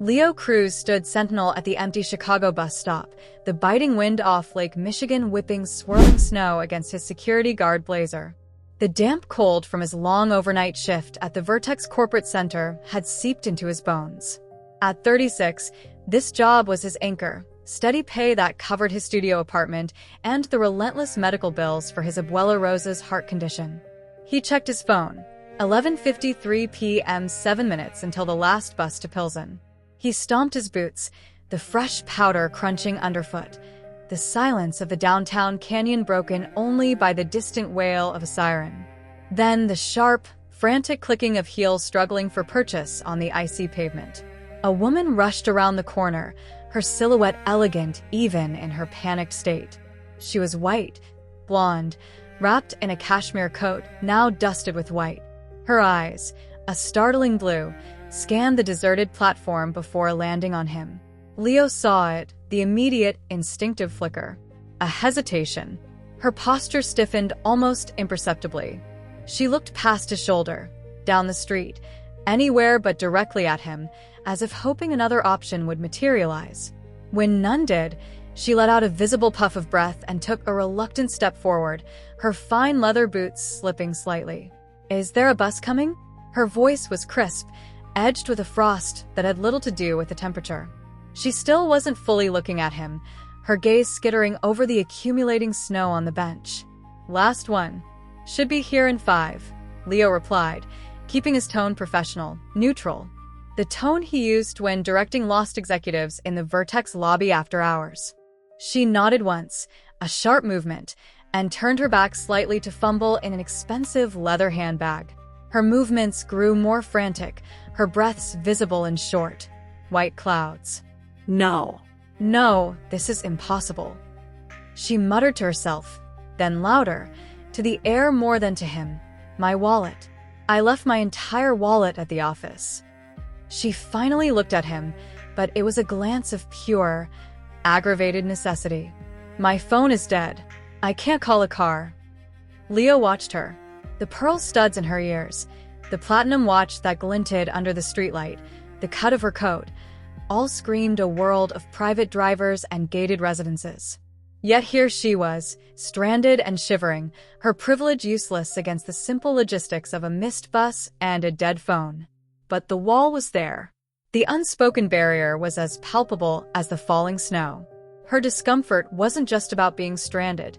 Leo Cruz stood sentinel at the empty Chicago bus stop, the biting wind off Lake Michigan whipping swirling snow against his security guard blazer. The damp cold from his long overnight shift at the Vertex Corporate Center had seeped into his bones. At 36, this job was his anchor, steady pay that covered his studio apartment and the relentless medical bills for his abuela Rosa's heart condition. He checked his phone. 11:53 p.m. 7 minutes until the last bus to Pilsen. He stomped his boots, the fresh powder crunching underfoot, the silence of the downtown canyon broken only by the distant wail of a siren. Then the sharp, frantic clicking of heels struggling for purchase on the icy pavement. A woman rushed around the corner, her silhouette elegant even in her panicked state. She was white, blonde, wrapped in a cashmere coat now dusted with white. Her eyes, a startling blue, scanned the deserted platform before landing on him. Leo saw it, the immediate, instinctive flicker. A hesitation. Her posture stiffened almost imperceptibly. She looked past his shoulder, down the street, anywhere but directly at him, as if hoping another option would materialize. When none did, she let out a visible puff of breath and took a reluctant step forward, her fine leather boots slipping slightly. "Is there a bus coming?" Her voice was crisp, edged with a frost that had little to do with the temperature. She still wasn't fully looking at him, her gaze skittering over the accumulating snow on the bench. "Last one. Should be here in 5, Leo replied, keeping his tone professional, neutral. The tone he used when directing lost executives in the Vertex lobby after hours. She nodded once, a sharp movement, and turned her back slightly to fumble in an expensive leather handbag. Her movements grew more frantic, her breaths visible and short. White clouds. "No. No, this is impossible." She muttered to herself, then louder, to the air more than to him. "My wallet. I left my entire wallet at the office." She finally looked at him, but it was a glance of pure, aggravated necessity. "My phone is dead. I can't call a car." Leo watched her. The pearl studs in her ears, the platinum watch that glinted under the streetlight, the cut of her coat, all screamed a world of private drivers and gated residences. Yet here she was, stranded and shivering, her privilege useless against the simple logistics of a missed bus and a dead phone. But the wall was there. The unspoken barrier was as palpable as the falling snow. Her discomfort wasn't just about being stranded.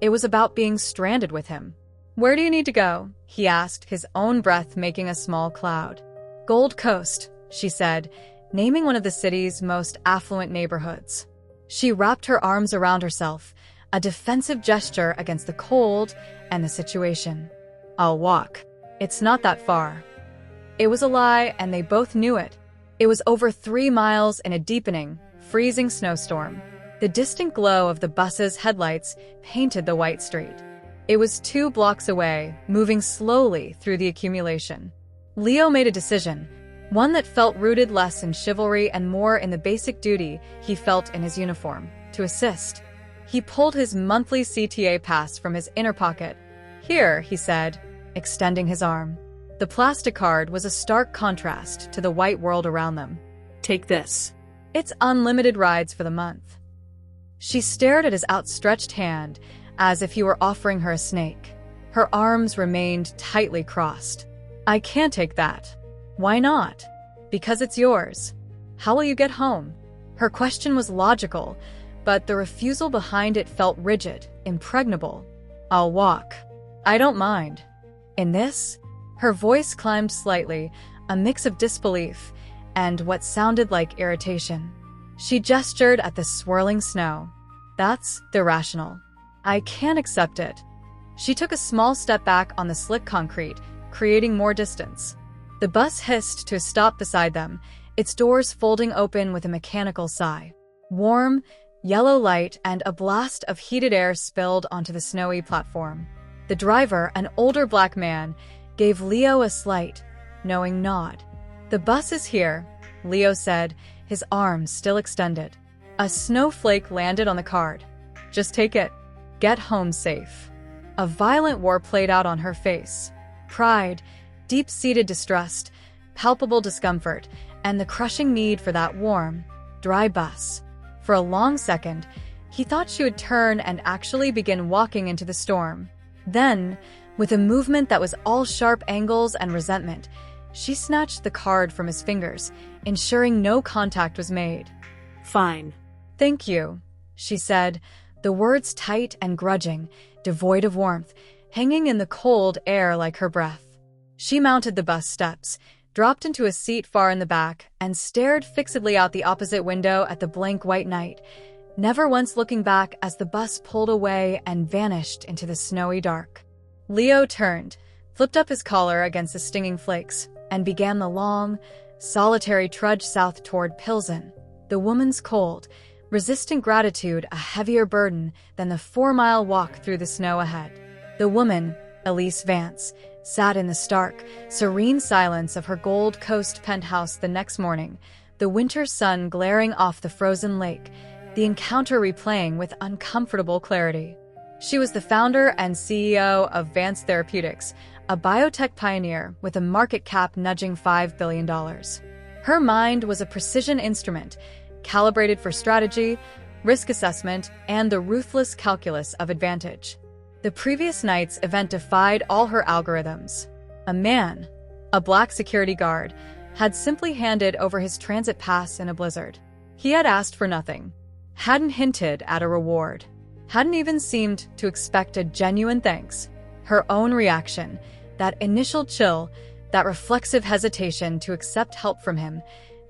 It was about being stranded with him. "Where do you need to go?" he asked, his own breath making a small cloud. "Gold Coast," she said, naming one of the city's most affluent neighborhoods. She wrapped her arms around herself, a defensive gesture against the cold and the situation. "I'll walk. It's not that far." It was a lie, and they both knew it. It was over 3 miles in a deepening, freezing snowstorm. The distant glow of the bus's headlights painted the white street. It was 2 blocks away, moving slowly through the accumulation. Leo made a decision, one that felt rooted less in chivalry and more in the basic duty he felt in his uniform, to assist. He pulled his monthly CTA pass from his inner pocket. "Here," he said, extending his arm. The plastic card was a stark contrast to the white world around them. "Take this. It's unlimited rides for the month." She stared at his outstretched hand, as if he were offering her a snake. Her arms remained tightly crossed. "I can't take that." "Why not?" "Because it's yours." "How will you get home?" Her question was logical, but the refusal behind it felt rigid, impregnable. "I'll walk." "I don't mind." In this, her voice climbed slightly, a mix of disbelief and what sounded like irritation. She gestured at the swirling snow. "That's irrational. I can't accept it." She took a small step back on the slick concrete, creating more distance. The bus hissed to a stop beside them, its doors folding open with a mechanical sigh. Warm, yellow light and a blast of heated air spilled onto the snowy platform. The driver, an older black man, gave Leo a slight, knowing nod. "The bus is here," Leo said, his arms still extended. A snowflake landed on the card. "Just take it. Get home safe." A violent war played out on her face. Pride, deep-seated distrust, palpable discomfort, and the crushing need for that warm, dry bus. For a long second, he thought she would turn and actually begin walking into the storm. Then, with a movement that was all sharp angles and resentment, she snatched the card from his fingers, ensuring no contact was made. Fine. Thank you, she said, the words tight and grudging, devoid of warmth, hanging in the cold air like her breath. She mounted the bus steps, dropped into a seat far in the back, and stared fixedly out the opposite window at the blank white night, never once looking back as the bus pulled away and vanished into the snowy dark. Leo turned, flipped up his collar against the stinging flakes, and began the long, solitary trudge south toward Pilsen, the woman's cold, resistant gratitude a heavier burden than the 4-mile walk through the snow ahead. The woman, Elise Vance, sat in the stark, serene silence of her Gold Coast penthouse the next morning, the winter sun glaring off the frozen lake, the encounter replaying with uncomfortable clarity. She was the founder and CEO of Vance Therapeutics, a biotech pioneer with a market cap nudging $5 billion. Her mind was a precision instrument, calibrated for strategy, risk assessment, and the ruthless calculus of advantage. The previous night's event defied all her algorithms. A man, a black security guard, had simply handed over his transit pass in a blizzard. He had asked for nothing, hadn't hinted at a reward, hadn't even seemed to expect a genuine thanks. Her own reaction, that initial chill, that reflexive hesitation to accept help from him,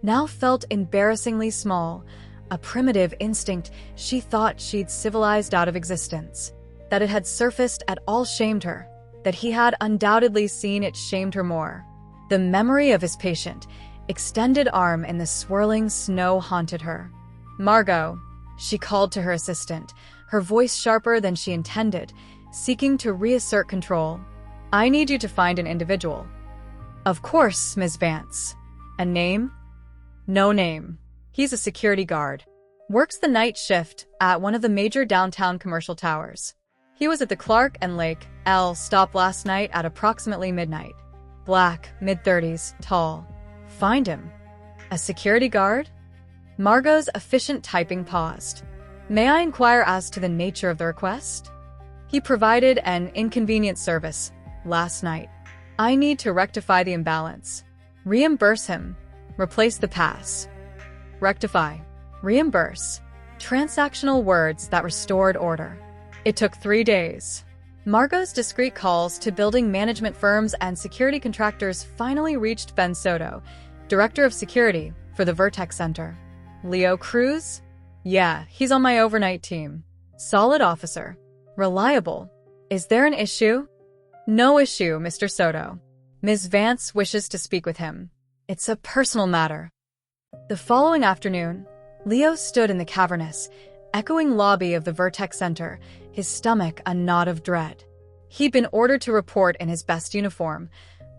now felt embarrassingly small, a primitive instinct she thought she'd civilized out of existence. That it had surfaced at all shamed her, that he had undoubtedly seen it shamed her more. The memory of his patient, extended arm in the swirling snow haunted her. "Margot," she called to her assistant, her voice sharper than she intended, seeking to reassert control. "I need you to find an individual." "Of course, Ms. Vance." "A name?" "No name. He's a security guard. Works the night shift at one of the major downtown commercial towers. He was at the Clark and Lake L stop last night at approximately midnight. Black, mid-30s, tall. Find him." "A security guard?" Margot's efficient typing paused. "May I inquire as to the nature of the request?" "He provided an inconvenient service last night. I need to rectify the imbalance. Reimburse him. Replace the pass." Rectify. Reimburse. Transactional words that restored order. It took 3 days. Margot's discreet calls to building management firms and security contractors finally reached Ben Soto, Director of Security for the Vertex Center. "Leo Cruz?" "Yeah, he's on my overnight team. Solid officer. Reliable. Is there an issue?" "No issue, Mr. Soto. Ms. Vance wishes to speak with him. It's a personal matter." The following afternoon, Leo stood in the cavernous, echoing lobby of the Vertex Center, his stomach a knot of dread. He'd been ordered to report in his best uniform,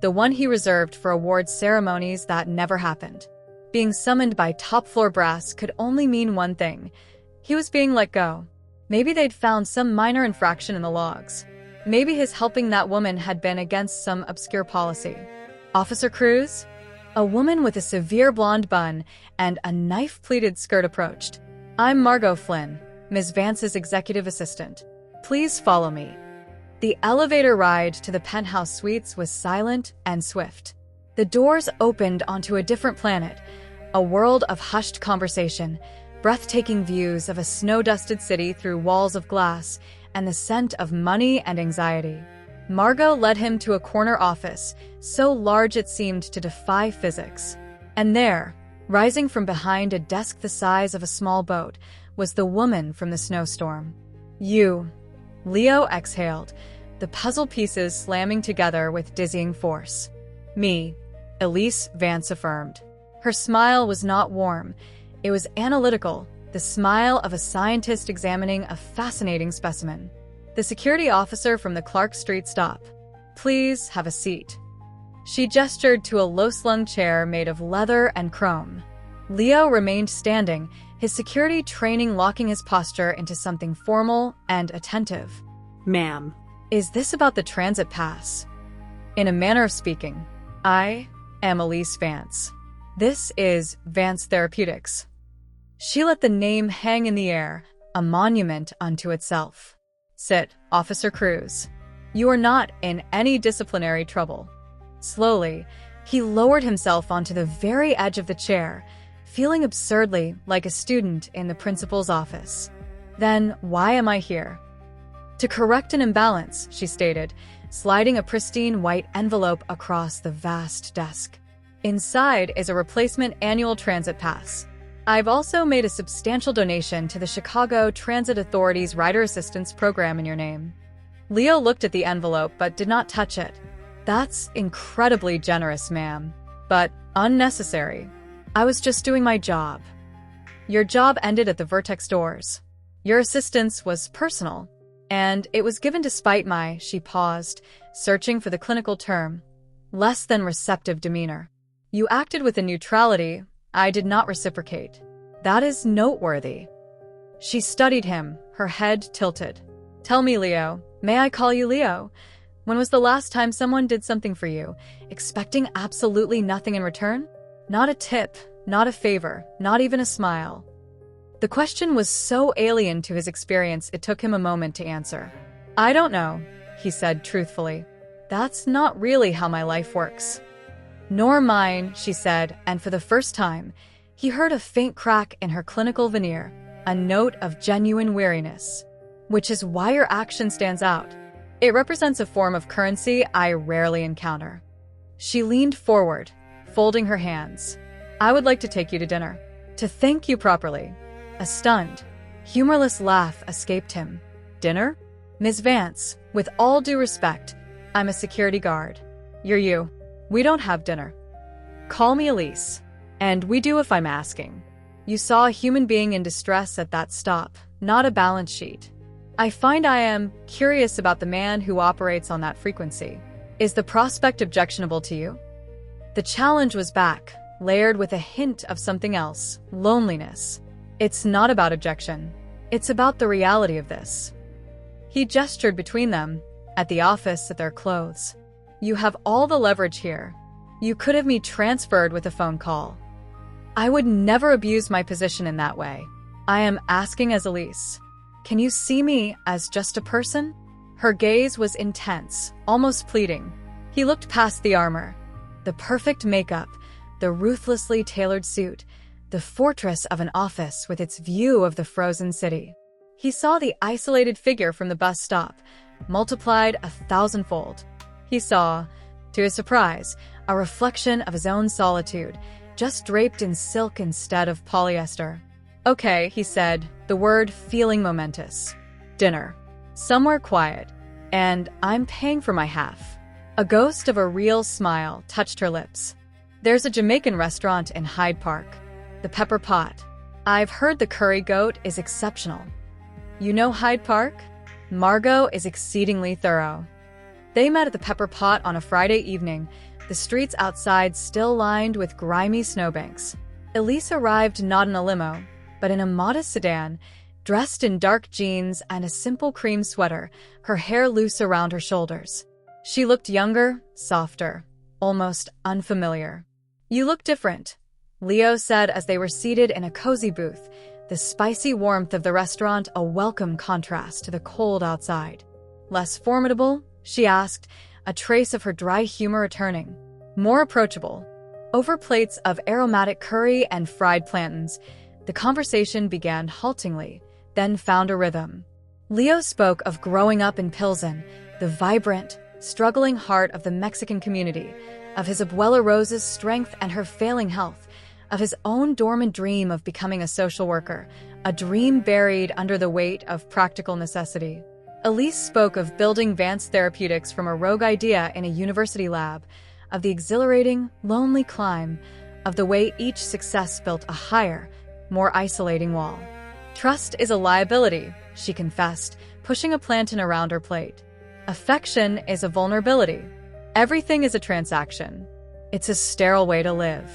the one he reserved for awards ceremonies that never happened. Being summoned by top-floor brass could only mean one thing. He was being let go. Maybe they'd found some minor infraction in the logs. Maybe his helping that woman had been against some obscure policy. "Officer Cruz?" A woman with a severe blonde bun and a knife-pleated skirt approached. "I'm Margot Flynn, Ms. Vance's executive assistant. Please follow me." The elevator ride to the penthouse suites was silent and swift. The doors opened onto a different planet, a world of hushed conversation, breathtaking views of a snow-dusted city through walls of glass, and the scent of money and anxiety. Margot led him to a corner office, so large it seemed to defy physics. And there, rising from behind a desk the size of a small boat, was the woman from the snowstorm. "You." Leo exhaled, the puzzle pieces slamming together with dizzying force. "Me," Elise Vance affirmed. Her smile was not warm. It was analytical, the smile of a scientist examining a fascinating specimen. "The security officer from the Clark Street stop. Please have a seat." She gestured to a low-slung chair made of leather and chrome. Leo remained standing, his security training locking his posture into something formal and attentive. "Ma'am." "Is this about the transit pass?" "In a manner of speaking. I am Elise Vance." This is Vance Therapeutics. She let the name hang in the air, a monument unto itself. Sit, Officer Cruz. You are not in any disciplinary trouble. Slowly, he lowered himself onto the very edge of the chair, feeling absurdly like a student in the principal's office. Then, why am I here? To correct an imbalance, she stated, sliding a pristine white envelope across the vast desk. Inside is a replacement annual transit pass. I've also made a substantial donation to the Chicago Transit Authority's Rider Assistance Program in your name. Leo looked at the envelope but did not touch it. That's incredibly generous, ma'am, but unnecessary. I was just doing my job. Your job ended at the Vertex doors. Your assistance was personal, and it was given despite my, she paused, searching for the clinical term, less than receptive demeanor. You acted with a neutrality I did not reciprocate. That is noteworthy. She studied him, her head tilted. Tell me, Leo, may I call you Leo? When was the last time someone did something for you, expecting absolutely nothing in return? Not a tip, not a favor, not even a smile. The question was so alien to his experience it took him a moment to answer. I don't know, he said truthfully. That's not really how my life works. Nor mine, she said, and for the first time, he heard a faint crack in her clinical veneer, a note of genuine weariness. Which is why your action stands out. It represents a form of currency I rarely encounter. She leaned forward, folding her hands. I would like to take you to dinner. To thank you properly. A stunned, humorless laugh escaped him. Dinner? Ms. Vance, with all due respect, I'm a security guard. You're you. We don't have dinner. Call me Elise. And we do if I'm asking. You saw a human being in distress at that stop, not a balance sheet. I find I am curious about the man who operates on that frequency. Is the prospect objectionable to you? The challenge was back, layered with a hint of something else, loneliness. It's not about objection. It's about the reality of this. He gestured between them, at the office, at their clothes. You have all the leverage here. You could have me transferred with a phone call. I would never abuse my position in that way. I am asking as Elise. Can you see me as just a person? Her gaze was intense, almost pleading. He looked past the armor. The perfect makeup, the ruthlessly tailored suit, the fortress of an office with its view of the frozen city. He saw the isolated figure from the bus stop, multiplied 1,000-fold. He saw, to his surprise, a reflection of his own solitude, just draped in silk instead of polyester. Okay, he said, the word feeling momentous. Dinner. Somewhere quiet. And I'm paying for my half. A ghost of a real smile touched her lips. There's a Jamaican restaurant in Hyde Park. The Pepper Pot. I've heard the curry goat is exceptional. You know Hyde Park? Margot is exceedingly thorough. They met at the Pepper Pot on a Friday evening, the streets outside still lined with grimy snowbanks. Elise arrived not in a limo, but in a modest sedan, dressed in dark jeans and a simple cream sweater, her hair loose around her shoulders. She looked younger, softer, almost unfamiliar. You look different, Leo said as they were seated in a cozy booth, the spicy warmth of the restaurant a welcome contrast to the cold outside. Less formidable? She asked, a trace of her dry humor returning. More approachable. Over plates of aromatic curry and fried plantains, the conversation began haltingly, then found a rhythm. Leo spoke of growing up in Pilsen, the vibrant, struggling heart of the Mexican community, of his abuela Rosa's strength and her failing health, of his own dormant dream of becoming a social worker, a dream buried under the weight of practical necessity. Elise spoke of building Vance Therapeutics from a rogue idea in a university lab, of the exhilarating, lonely climb, of the way each success built a higher, more isolating wall. Trust is a liability, she confessed, pushing a plantain around her plate. Affection is a vulnerability. Everything is a transaction. It's a sterile way to live.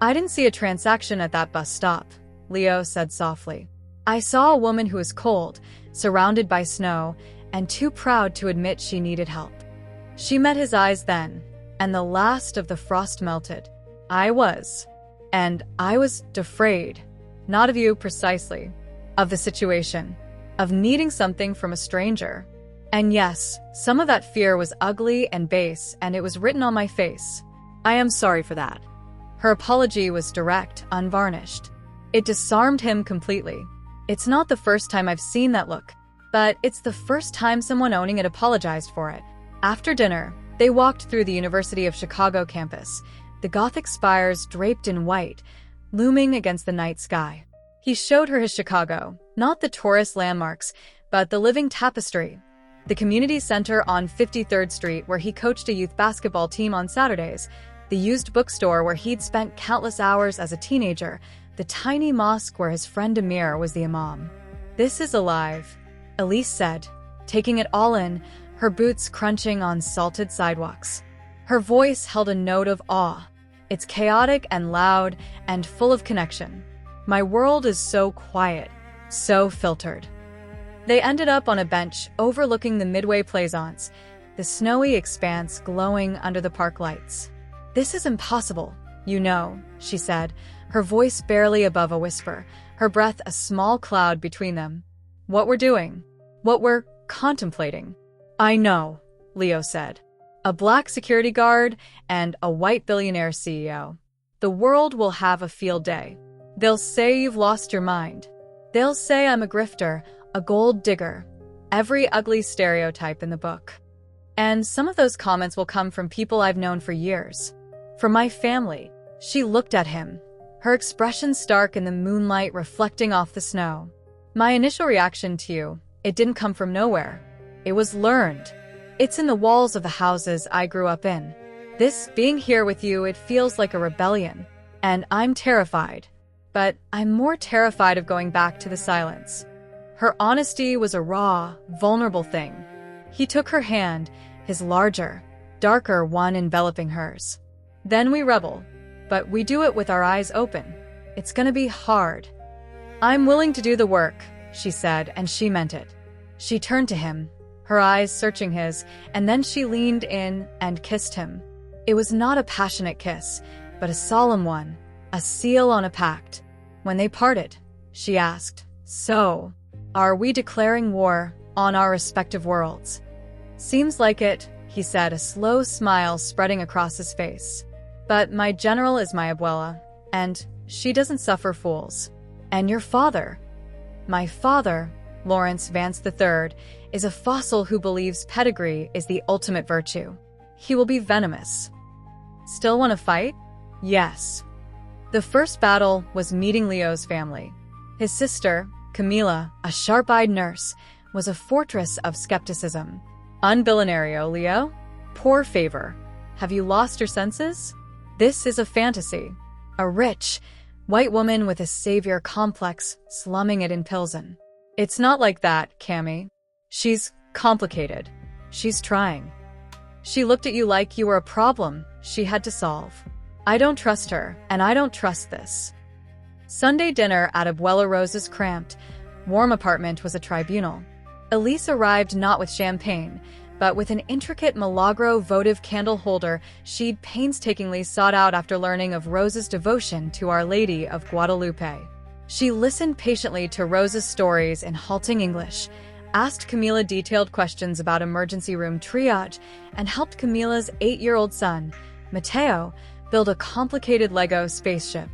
I didn't see a transaction at that bus stop, Leo said softly. I saw a woman who was cold, surrounded by snow, and too proud to admit she needed help. She met his eyes then, and the last of the frost melted. I was. And I was afraid. Not of you precisely. Of the situation. Of needing something from a stranger. And yes, some of that fear was ugly and base, and it was written on my face. I am sorry for that. Her apology was direct, unvarnished. It disarmed him completely. It's not the first time I've seen that look, but it's the first time someone owning it apologized for it. After dinner, they walked through the University of Chicago campus, the Gothic spires draped in white, looming against the night sky. He showed her his Chicago, not the tourist landmarks, but the living tapestry. The community center on 53rd Street where he coached a youth basketball team on Saturdays, the used bookstore where he'd spent countless hours as a teenager, the tiny mosque where his friend Amir was the imam. This is alive, Elise said, taking it all in, her boots crunching on salted sidewalks. Her voice held a note of awe. It's chaotic and loud and full of connection. My world is so quiet, so filtered. They ended up on a bench overlooking the Midway Plaisance, the snowy expanse glowing under the park lights. This is impossible, you know, she said, her voice barely above a whisper, her breath a small cloud between them. What we're doing. What we're contemplating. I know, Leo said. A black security guard and a white billionaire CEO. The world will have a field day. They'll say you've lost your mind. They'll say I'm a grifter, a gold digger. Every ugly stereotype in the book. And some of those comments will come from people I've known for years. From my family. She looked at him, her expression stark in the moonlight reflecting off the snow. My initial reaction to you, it didn't come from nowhere. It was learned. It's in the walls of the houses I grew up in. This being here with you, it feels like a rebellion. And I'm terrified. But I'm more terrified of going back to the silence. Her honesty was a raw, vulnerable thing. He took her hand, his larger, darker one enveloping hers. Then we rebel, but we do it with our eyes open. It's gonna be hard. I'm willing to do the work, she said, and she meant it. She turned to him, her eyes searching his, and then she leaned in and kissed him. It was not a passionate kiss, but a solemn one, a seal on a pact. When they parted, she asked, "So, are we declaring war on our respective worlds?" "Seems like it," he said, a slow smile spreading across his face. "But my general is my abuela, and she doesn't suffer fools. And your father?" "My father, Lawrence Vance III, is a fossil who believes pedigree is the ultimate virtue. He will be venomous." "Still want to fight?" "Yes." The first battle was meeting Leo's family. His sister, Camila, a sharp-eyed nurse, was a fortress of skepticism. "Unbillionario, Leo? Poor favor. Have you lost your senses? This is a fantasy. A rich, white woman with a savior complex slumming it in Pilsen. It's not like that, Cammy. She's complicated. She's trying. She looked at you like you were a problem she had to solve. I don't trust her, and I don't trust this." Sunday dinner at Abuela Rosa's cramped, warm apartment was a tribunal. Elise arrived not with champagne, but with an intricate Milagro votive candle holder she'd painstakingly sought out after learning of Rosa's devotion to Our Lady of Guadalupe. She listened patiently to Rosa's stories in halting English, asked Camila detailed questions about emergency room triage, and helped Camila's 8-year-old son, Mateo, build a complicated Lego spaceship.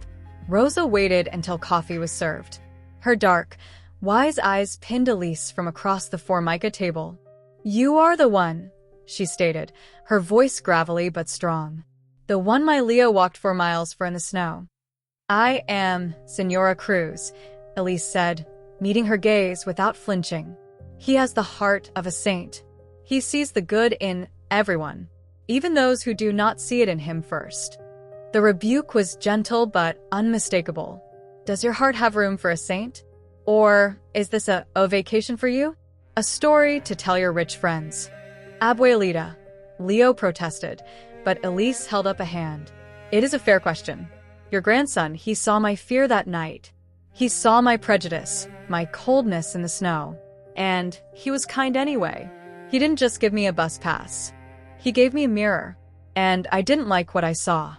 Rosa waited until coffee was served. Her dark, wise eyes pinned Elise from across the Formica table. "You are the one," she stated, her voice gravelly but strong. "The one my Leo walked 4 miles for in the snow." "I am Senora Cruz," Elise said, meeting her gaze without flinching. "He has the heart of a saint. He sees the good in everyone, even those who do not see it in him first." The rebuke was gentle but unmistakable. "Does your heart have room for a saint? Or is this a vacation for you? A story to tell your rich friends?" "Abuelita," Leo protested, but Elise held up a hand. "It is a fair question. Your grandson, he saw my fear that night. He saw my prejudice, my coldness in the snow. And he was kind anyway. He didn't just give me a bus pass. He gave me a mirror. And I didn't like what I saw."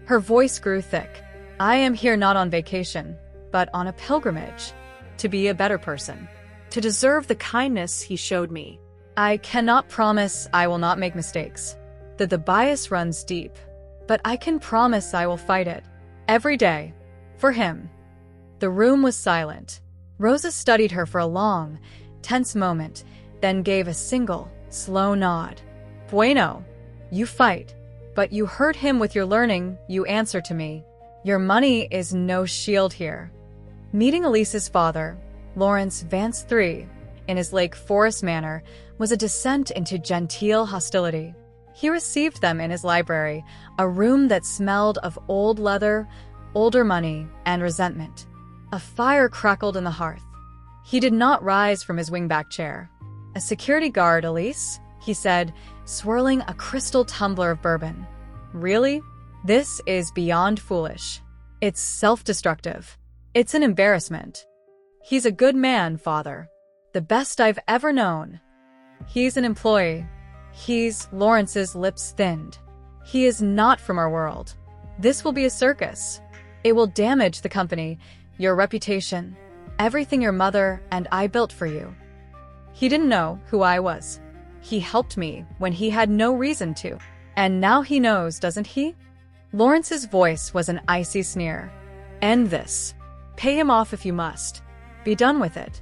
Her voice grew thick. I am here not on vacation, but on a pilgrimage. To be a better person. To deserve the kindness he showed me. I cannot promise I will not make mistakes. That the bias runs deep. But I can promise I will fight it. Every day. For him. The room was silent. Rosa studied her for a long, tense moment, then gave a single, slow nod. Bueno. You fight. But you hurt him with your learning, you answer to me. Your money is no shield here. Meeting Elise's father, Lawrence Vance III, in his Lake Forest manor, was a descent into genteel hostility. He received them in his library, a room that smelled of old leather, older money, and resentment. A fire crackled in the hearth. He did not rise from his wingback chair. A security guard, Elise, he said, swirling a crystal tumbler of bourbon. Really? This is beyond foolish. It's self-destructive. It's an embarrassment. He's a good man, father. The best I've ever known. He's an employee. Lawrence's lips thinned. He is not from our world. This will be a circus. It will damage the company, your reputation, everything your mother and I built for you. He didn't know who I was. He helped me when he had no reason to. And now he knows, doesn't he? Lawrence's voice was an icy sneer. End this. Pay him off if you must. Be done with it.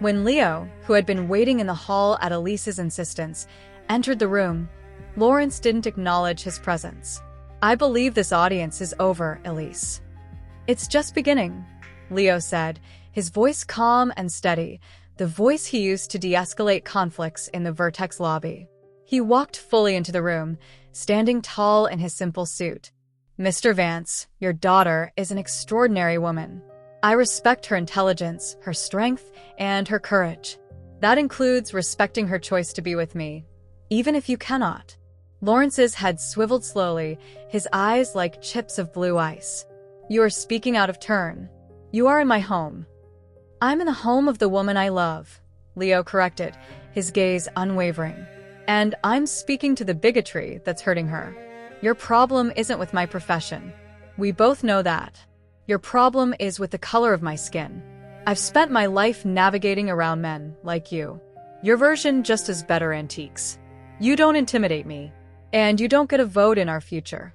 When Leo, who had been waiting in the hall at Elise's insistence, entered the room, Lawrence didn't acknowledge his presence. I believe this audience is over, Elise. It's just beginning, Leo said, his voice calm and steady, the voice he used to de-escalate conflicts in the Vertex lobby. He walked fully into the room, standing tall in his simple suit. Mr. Vance, your daughter is an extraordinary woman. I respect her intelligence, her strength, and her courage. That includes respecting her choice to be with me, even if you cannot. Lawrence's head swiveled slowly, his eyes like chips of blue ice. You are speaking out of turn. You are in my home. I'm in the home of the woman I love, Leo corrected, his gaze unwavering. And I'm speaking to the bigotry that's hurting her. Your problem isn't with my profession. We both know that. Your problem is with the color of my skin. I've spent my life navigating around men like you. Your version just as better antiques. You don't intimidate me. And you don't get a vote in our future.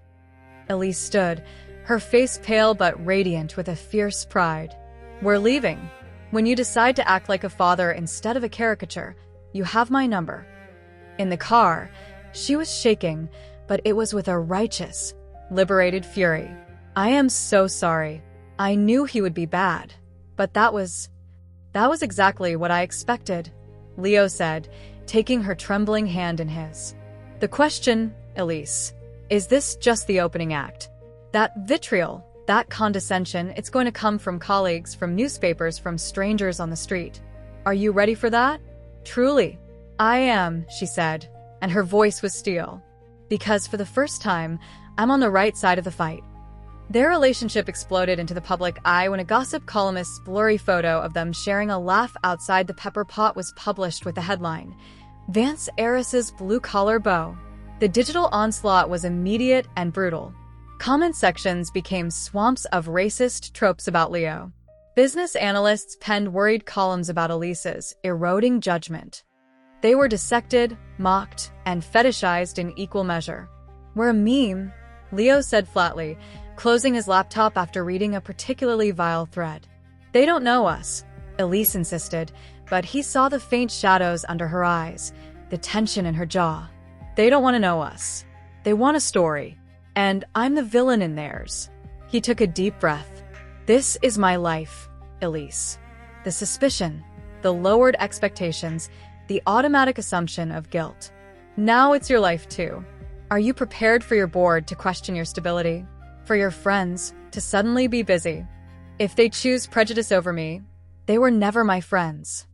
Elise stood, her face pale but radiant with a fierce pride. We're leaving. When you decide to act like a father instead of a caricature, you have my number. In the car, she was shaking, but it was with a righteous, liberated fury. I am so sorry. I knew he would be bad, but that was exactly what I expected, Leo said, taking her trembling hand in his. The question, Elise, is this just the opening act? That vitriol, that condescension, it's going to come from colleagues, from newspapers, from strangers on the street. Are you ready for that? Truly. I am, she said, and her voice was steel. Because for the first time, I'm on the right side of the fight. Their relationship exploded into the public eye when a gossip columnist's blurry photo of them sharing a laugh outside the pepper pot was published with the headline, Vance Heiress's blue-collar beau. The digital onslaught was immediate and brutal. Comment sections became swamps of racist tropes about Leo. Business analysts penned worried columns about Elise's eroding judgment. They were dissected, mocked, and fetishized in equal measure. We're a meme, Leo said flatly, closing his laptop after reading a particularly vile thread. They don't know us, Elise insisted, but he saw the faint shadows under her eyes, the tension in her jaw. They don't want to know us. They want a story. And I'm the villain in theirs. He took a deep breath. This is my life, Elise. The suspicion, the lowered expectations, the automatic assumption of guilt. Now it's your life too. Are you prepared for your board to question your stability? For your friends to suddenly be busy? If they choose prejudice over me, they were never my friends.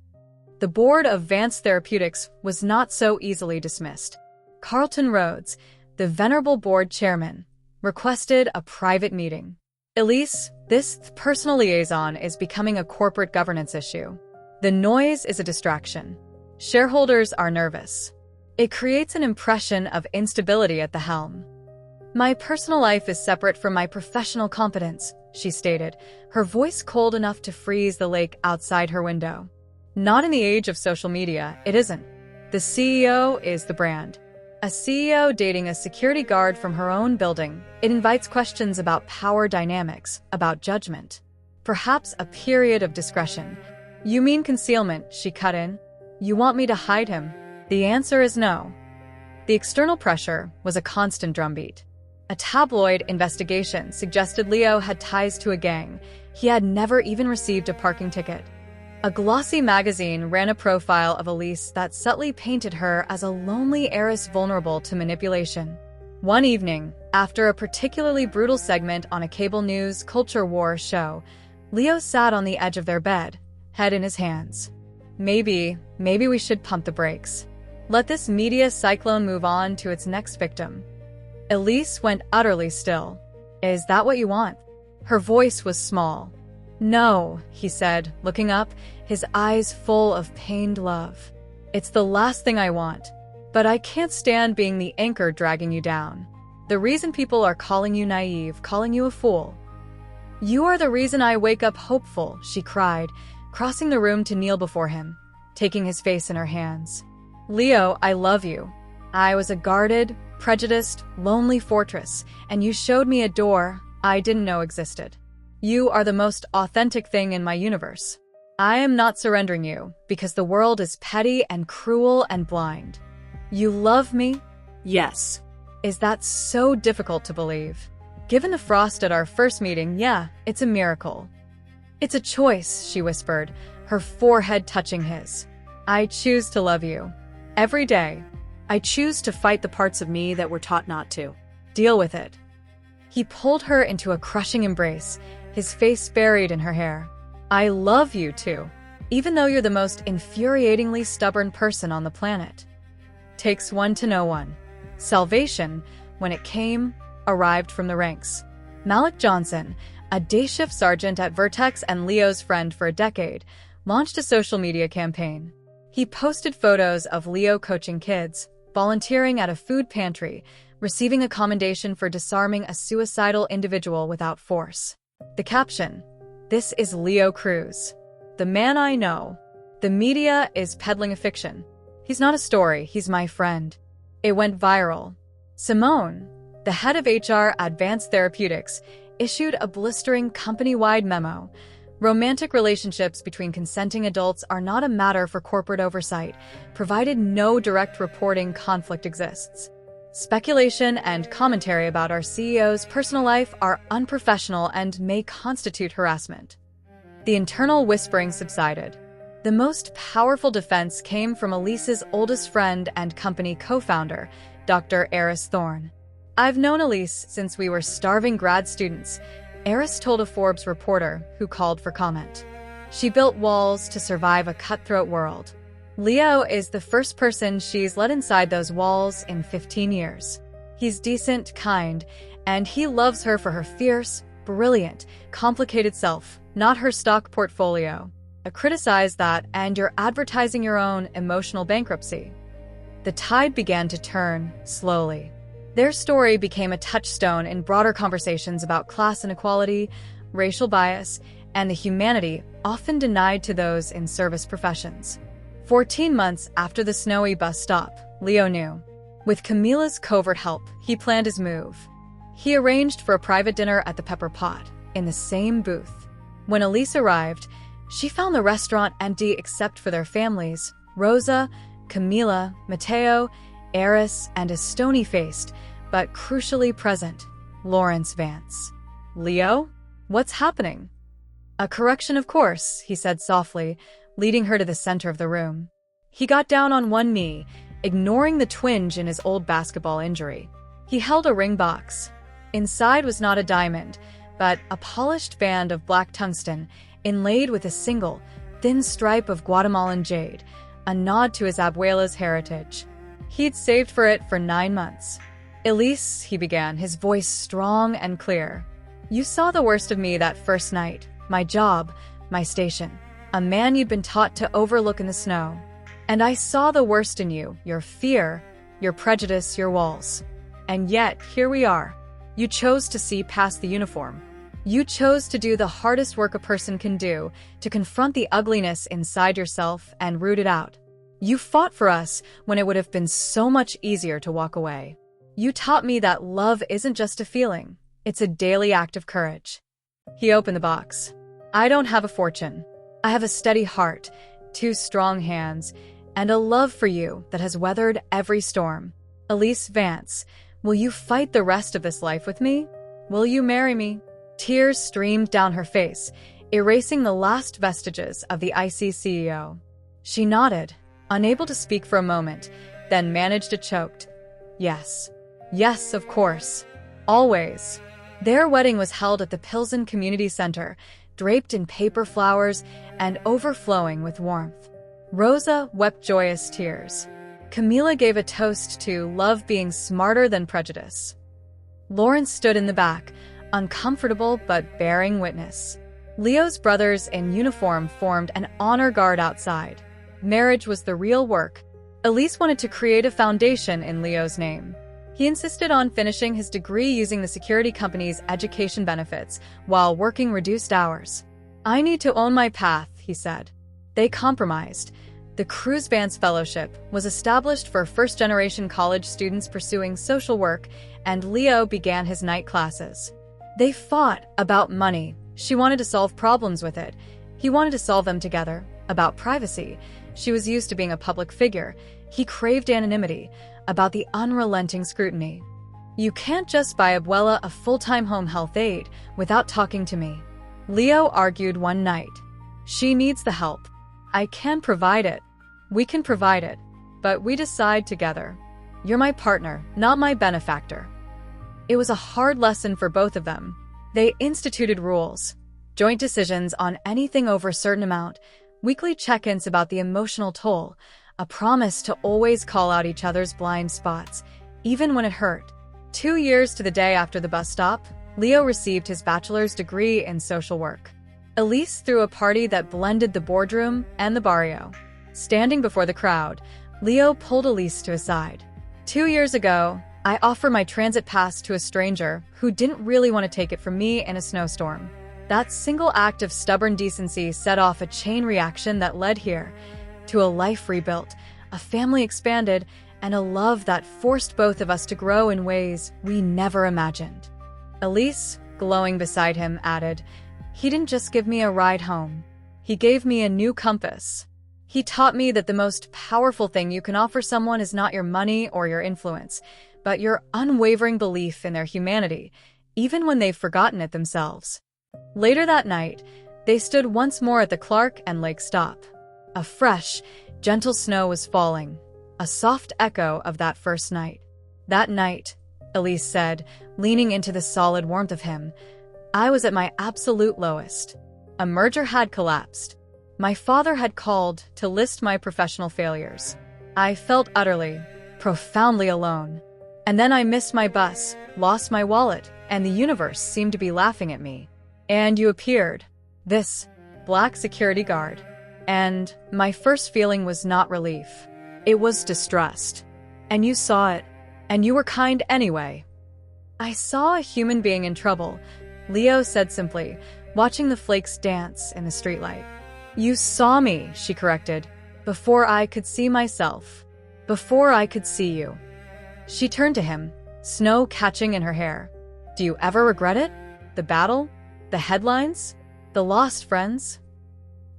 The board of Vance Therapeutics was not so easily dismissed. Carlton Rhodes, the venerable board chairman, requested a private meeting. Elise, this personal liaison is becoming a corporate governance issue. The noise is a distraction. Shareholders are nervous. It creates an impression of instability at the helm. My personal life is separate from my professional competence, she stated, her voice cold enough to freeze the lake outside her window. Not in the age of social media, it isn't. The CEO is the brand. A CEO dating a security guard from her own building. It invites questions about power dynamics, about judgment. Perhaps a period of discretion. You mean concealment, she cut in. You want me to hide him? The answer is no. The external pressure was a constant drumbeat. A tabloid investigation suggested Leo had ties to a gang. He had never even received a parking ticket. A glossy magazine ran a profile of Elise that subtly painted her as a lonely heiress vulnerable to manipulation. One evening, after a particularly brutal segment on a cable news culture war show, Leo sat on the edge of their bed, head in his hands. Maybe we should pump the brakes. Let this media cyclone move on to its next victim. Elise went utterly still. Is that what you want? Her voice was small. No, he said, looking up, his eyes full of pained love. It's the last thing I want. But I can't stand being the anchor dragging you down. The reason people are calling you naive, calling you a fool. You are the reason I wake up hopeful, she cried, crossing the room to kneel before him, taking his face in her hands. Leo, I love you. I was a guarded, prejudiced, lonely fortress, and you showed me a door I didn't know existed. You are the most authentic thing in my universe. I am not surrendering you, because the world is petty and cruel and blind. You love me? Yes. Is that so difficult to believe? Given the frost at our first meeting, yeah, it's a miracle. It's a choice, she whispered, her forehead touching his. I choose to love you. Every day. I choose to fight the parts of me that were taught not to. Deal with it. He pulled her into a crushing embrace, his face buried in her hair. I love you too, even though you're the most infuriatingly stubborn person on the planet. Takes one to know one. Salvation, when it came, arrived from the ranks. Malik Johnson, a day shift sergeant at Vertex and Leo's friend for a decade, launched a social media campaign. He posted photos of Leo coaching kids, volunteering at a food pantry, receiving a commendation for disarming a suicidal individual without force. The caption, "This is Leo Cruz, the man I know. The media is peddling a fiction. He's not a story, he's my friend." It went viral. Simone, the head of HR at Advanced Therapeutics, issued a blistering company-wide memo. Romantic relationships between consenting adults are not a matter for corporate oversight, provided no direct reporting conflict exists. Speculation and commentary about our CEO's personal life are unprofessional and may constitute harassment. The internal whispering subsided. The most powerful defense came from Elise's oldest friend and company co-founder, Dr. Eris Thorne. I've known Elise since we were starving grad students, Eris told a Forbes reporter who called for comment. She built walls to survive a cutthroat world. Leo is the first person she's let inside those walls in 15 years. He's decent, kind, and he loves her for her fierce, brilliant, complicated self, not her stock portfolio. Criticize that, and you're advertising your own emotional bankruptcy. The tide began to turn, slowly. Their story became a touchstone in broader conversations about class inequality, racial bias, and the humanity often denied to those in service professions. 14 months after the snowy bus stop, Leo knew. With Camila's covert help, he planned his move. He arranged for a private dinner at the Pepper Pot, in the same booth. When Elise arrived, she found the restaurant empty except for their families, Rosa, Camila, Mateo, Eris, and a stony-faced, but crucially present, Elise Vance. Leo? What's happening? A correction, of course, he said softly, leading her to the center of the room. He got down on one knee, ignoring the twinge in his old basketball injury. He held a ring box. Inside was not a diamond, but a polished band of black tungsten, inlaid with a single, thin stripe of Guatemalan jade, a nod to his abuela's heritage. He'd saved for it for 9 months. Elise, he began, his voice strong and clear. You saw the worst of me that first night. My job, my station. A man you'd been taught to overlook in the snow. And I saw the worst in you, your fear, your prejudice, your walls. And yet, here we are, You chose to see past the uniform. You chose to do the hardest work a person can do, to confront the ugliness inside yourself and root it out. You fought for us when it would have been so much easier to walk away. You taught me that love isn't just a feeling, it's a daily act of courage. He opened the box. I don't have a fortune. I have a steady heart, 2 strong hands, and a love for you that has weathered every storm. Elise Vance, will you fight the rest of this life with me? Will you marry me? Tears streamed down her face, erasing the last vestiges of the icy CEO. She nodded, unable to speak for a moment, then managed a choked, yes. Yes, of course. Always. Their wedding was held at the Pilsen Community Center, draped in paper flowers and overflowing with warmth. Rosa wept joyous tears. Camila gave a toast to love being smarter than prejudice. Lawrence stood in the back, uncomfortable but bearing witness. Leo's brothers in uniform formed an honor guard outside. Marriage was the real work. Elise wanted to create a foundation in Leo's name. He insisted on finishing his degree using the security company's education benefits while working reduced hours. I need to own my path, he said. They compromised. The Cruz Vance Fellowship was established for first-generation college students pursuing social work, and Leo began his night classes. They fought about money. She wanted to solve problems with it. He wanted to solve them together. About privacy. She was used to being a public figure. He craved anonymity. About the unrelenting scrutiny. You can't just buy Abuela a full-time home health aide without talking to me. Leo argued one night. She needs the help. I can provide it. We can provide it. But we decide together. You're my partner, not my benefactor. It was a hard lesson for both of them. They instituted rules. Joint decisions on anything over a certain amount. Weekly check-ins about the emotional toll. A promise to always call out each other's blind spots, even when it hurt. 2 years to the day after the bus stop, Leo received his bachelor's degree in social work. Elise threw a party that blended the boardroom and the barrio. Standing before the crowd, Leo pulled Elise to his side. 2 years ago, I offered my transit pass to a stranger who didn't really want to take it from me in a snowstorm. That single act of stubborn decency set off a chain reaction that led here. To a life rebuilt, a family expanded, and a love that forced both of us to grow in ways we never imagined. Elise, glowing beside him, added, he didn't just give me a ride home. He gave me a new compass. He taught me that the most powerful thing you can offer someone is not your money or your influence, but your unwavering belief in their humanity, even when they've forgotten it themselves. Later that night, they stood once more at the Clark and Lake stop. A fresh, gentle snow was falling, a soft echo of that first night. That night, Elise said, leaning into the solid warmth of him, I was at my absolute lowest. A merger had collapsed. My father had called to list my professional failures. I felt utterly, profoundly alone. And then I missed my bus, lost my wallet, and the universe seemed to be laughing at me. And you appeared. This black security guard. And my first feeling was not relief. It was distrust. And you saw it. And you were kind anyway. I saw a human being in trouble, Leo said simply, watching the flakes dance in the streetlight. You saw me, she corrected, before I could see myself. Before I could see you. She turned to him, snow catching in her hair. Do you ever regret it? The battle? The headlines? The lost friends?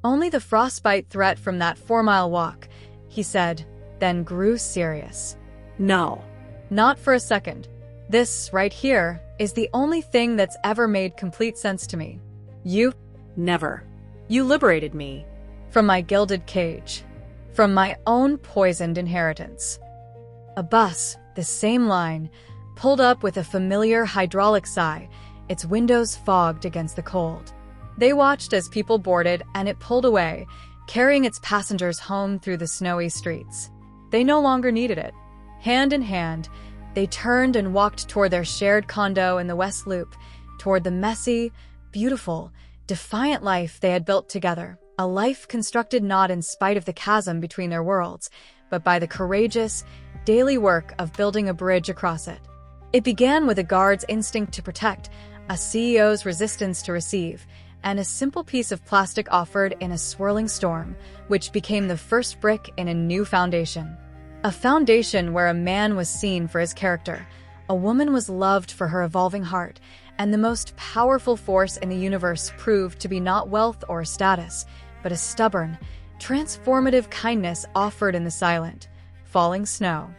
Only the frostbite threat from that 4-mile walk, he said, then grew serious. No. Not for a second. This, right here, is the only thing that's ever made complete sense to me. You? Never. You liberated me. From my gilded cage. From my own poisoned inheritance. A bus, the same line, pulled up with a familiar hydraulic sigh, its windows fogged against the cold. They watched as people boarded and it pulled away, carrying its passengers home through the snowy streets. They no longer needed it. Hand in hand, they turned and walked toward their shared condo in the West Loop, toward the messy, beautiful, defiant life they had built together, a life constructed not in spite of the chasm between their worlds, but by the courageous, daily work of building a bridge across it. It began with a guard's instinct to protect, a CEO's resistance to receive, and a simple piece of plastic offered in a swirling storm, which became the first brick in a new foundation. A foundation where a man was seen for his character, a woman was loved for her evolving heart, and the most powerful force in the universe proved to be not wealth or status, but a stubborn, transformative kindness offered in the silent, falling snow.